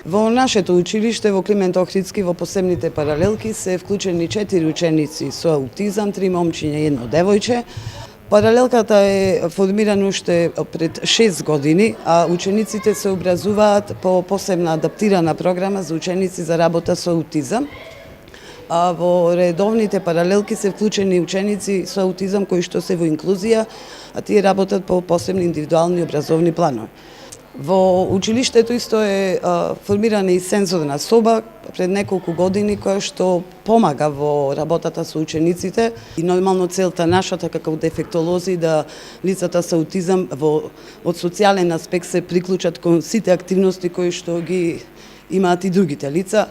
Во нашето училиште во Климент Охридски во посебните паралелки се вклучени 4 ученици со аутизам, 3 момчиња и едно девојче. Паралелката е формирана уште пред 6 години, а учениците се образуваат по посебна адаптирана програма за ученици за работа со аутизам. А во редовните паралелки се вклучени ученици со аутизам кои што се во инклузија, а тие работат по посебни индивидуални образовни планови. Во училиштето исто е формирана и сензорна соба пред неколку години која што помага во работата со учениците и нормално целта нашата како дефектолози да лицата со аутизам од социјален аспект се приклучат кон сите активности кои што ги имаат и другите лица.